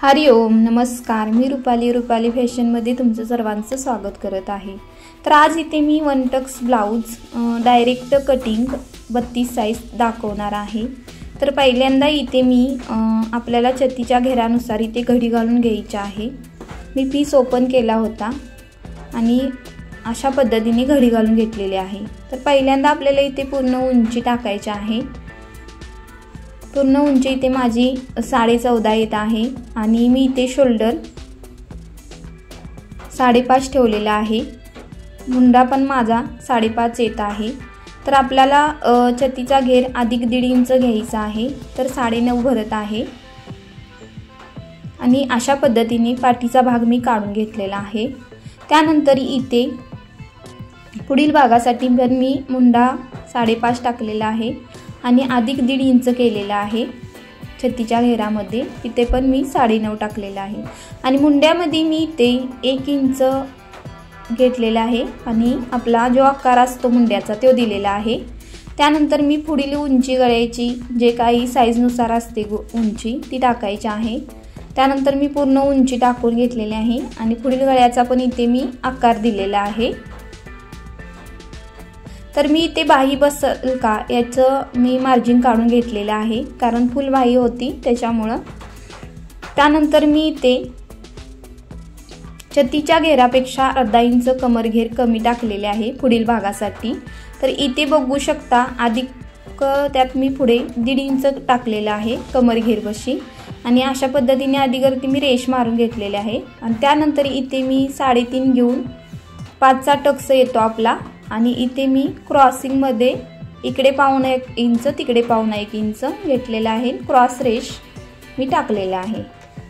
हरिओम नमस्कार। मी रुपाली फॅशनमध्ये तुमचं सर्वांचं स्वागत करत आहे। तर आज इथे मी one tucks blouse direct cutting 32 size दाखवणार आहे। तर पहिल्यांदा इथे मी आपल्याला छतीच्या घेरानुसार इथे घडी घालून घ्यायची आहे। मी पीस ओपन केला होता आणि अशा पद्धतीने घडी घालून घेतलेली आहे। तर पहिल्यांदा आपल्याला इथे पूर्ण उंची टाकायची आहे। पूर्ण उंची इथे माझी 14.5 येत आहे आणि मी इथे शोल्डर 5.5 ठेवलेला आहे। मुंडा पण माझा 5.5 येत आहे। तर आपल्याला छतीचा घेर अधिक 1.5 इंच घ्यायचा आहे। तर 9.5 भरत आहे आणि अशा पद्धतीने पाठीचा भाग मी काढून घेतलेला आहे। त्यानंतर इथे पुढील भागासाठी पण मी मुंडा 5.5 टाकलेला आहे आणि अधिक 1.5 इंच केलेला आहे। छतीच्या घेरामध्ये इथे पण मी 9.5 टाकलेला आहे आणि मुंड्यामध्ये मी इथे 1 इंच घेतलेला आहे आणि आपला जो आकार असतो मुंड्याचा तो दिलेला आहे। त्यानंतर मी पुढील उंची गळ्याची जे काही साईजनुसार असते उंची ती टाकायची आहे। त्यानंतर मी पूर्ण उंची टाकून घेतलेली आहे आणि पुढील गळ्याचा पण इथे मी आकार दिलेला आहे। तर मी इथे बाही बसेल का याचं मी मार्जिन काढून घेतलेलं आहे, कारण फुल बाही होती त्याच्यामुळे। त्यानंतर मी इथे छतीच्या घेरापेक्षा अर्धा इंच कमर घेर कमी टाकलेले आहे पुढील भागासाठी। तर इथे बघू शकता अधिक त्यात मी पुढे 1.5 इंच टाकलेला आहे कमर घेर बशी आणि अशा पद्धतीने अधिकवरती मी रेष मारून घेतलेले आहे। आणि त्यानंतर इथे मी 3.5 घेऊन 5चा टक्स येतो आपला आणि इथे मी क्रॉसिंग मध्ये इकडे 1.5 इंच तिकडे 1.5 इंच घेतलेला आहे। क्रॉस रेष मी टाकलेला आहे।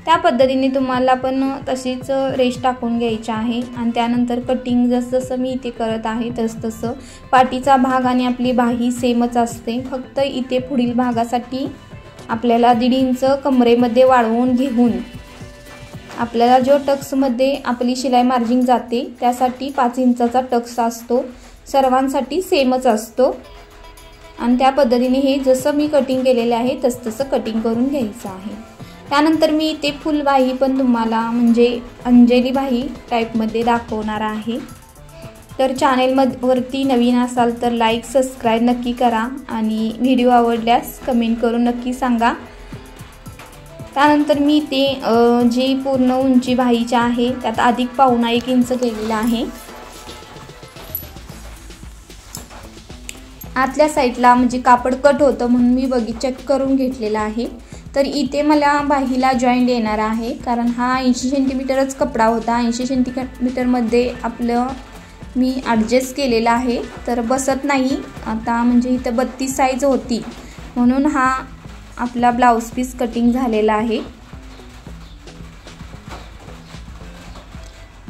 त्या पद्धतीने तुम्हाला पण तशीच रेष टाकून घ्यायची आहे आणि त्यानंतर कटिंग जसं मी इथे करत आहे तसं पाठीचा भाग आणि आपली बाही सेमच असते। फक्त इथे पुढील भागासाठी आपल्याला 1.5 इंच कमरेमध्ये वाढवून घेऊन आपल्याला जो टक्स मध्ये आपली शिलाई मार्जिन जाते त्यासाठी 5 इंचाचा टक्स असतो, सर्वांसाठी सेमच असतो। आणि त्या पद्धतीने हे जसं मी कटिंग केलेले आहे तसं कटिंग करून घ्यायचं आहे। त्यानंतर मी इथे फुल बाही पण तुम्हाला म्हणजे अंजली बाही टाईपमध्ये दाखवणार आहे। तर चॅनलवरती नवीन असाल तर लाईक सबस्क्राईब नक्की करा आणि व्हिडिओ आवडल्यास कमेंट करून नक्की सांगा। त्यानंतर मी इथे जी पूर्ण उंची बाहीची आहे त्यात अधिक 1.5 इंच केलेला आहे। आतल्या साईडला म्हणजे कापड कट होतं म्हणून मी चेक करून घेतलेला आहे। तर इथे मला बाहीला जॉईंट येणार आहे, कारण हा 80 सेंटीमीटरच कपडा होता। 80 सेंटीमीटरमध्ये आपलं मी ॲडजस्ट केलेला आहे, तर बसत नाही आता। म्हणजे इथं 32 साईज होती म्हणून हा आपला ब्लाउज पीस कटिंग झालेला आहे।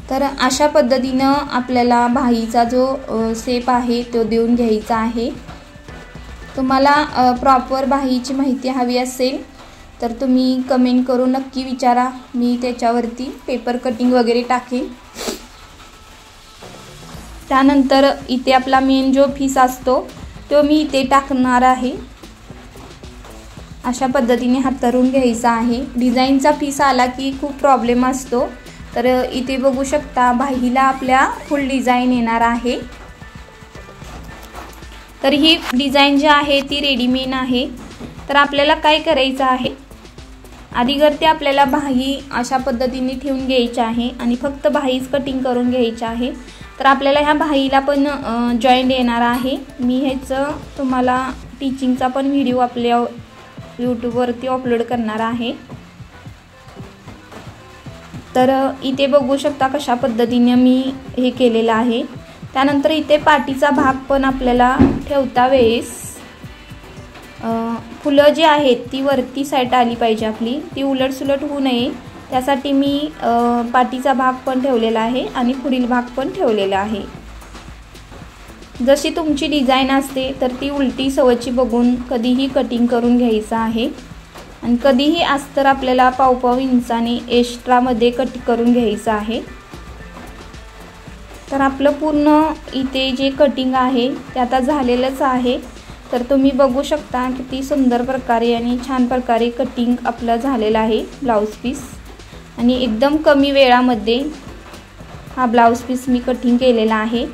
तर अशा पद्धतीनं आपल्याला बाहीचा जो शेप आहे तो देऊन घ्यायचा आहे। तुम्हाला प्रॉपर बाहीची माहिती हवी असेल तर तुम्ही कमेंट करून नक्की विचारा, मी त्याच्यावरती पेपर कटिंग वगैरे टाकेन। त्यानंतर इथे आपला मेन जो पीस असतो तो मी इथे टाकणार आहे। अशा पद्धतीने हातरून घ्यायचा आहे। डिझाईनचा पीस आला की खूप प्रॉब्लेम असतो। तर इथे बघू शकता बाहीला आपल्या फुल डिझाईन येणार आहे। तर ही डिझाईन जी आहे ती रेडीमेड आहे। तर आपल्याला काय करायचं आहे, आधीवरती आपल्याला बाही अशा पद्धतीने ठेवून घ्यायची आहे आणि फक्त बाहीच कटिंग करून घ्यायची आहे। तर आपल्याला ह्या बाहीला पण जॉईंट येणार आहे। मी ह्याचं तुम्हाला टीचिंगचा पण व्हिडिओ आपल्या यूट्यूबवरती अपलोड करणार आहे। तर इथे बघू शकता कशा पद्धतीने मी हे केलेलं आहे। त्यानंतर इथे पाठीचा भाग पण आपल्याला ठेवता वेळेस फुलं जी आहेत ती वरती साईड आली पाहिजे आपली, ती उलटसुलट होऊ नये त्यासाठी मी पाठीचा भाग पण ठेवलेला आहे आणि पुढील भाग पण ठेवलेला आहे। जशी तुमची डिझाईन असते तर ती उलटी सवची बघून कधीही कटिंग करून घ्यायचं आहे आणि कधीही अस्तर आपल्याला 1.5 इंचाने एक्स्ट्रामध्ये कट करून घ्यायचं आहे। तर आपलं पूर्ण इथे जे कटिंग आहे ते आता झालेलंच आहे। तर तुम्ही बघू शकता किती सुंदर प्रकारे आणि छान प्रकारे कटिंग आपलं झालेलं आहे ब्लाउज पीस। आणि एकदम कमी वेळामध्ये हा ब्लाऊज पीस मी कटिंग केलेला आहे।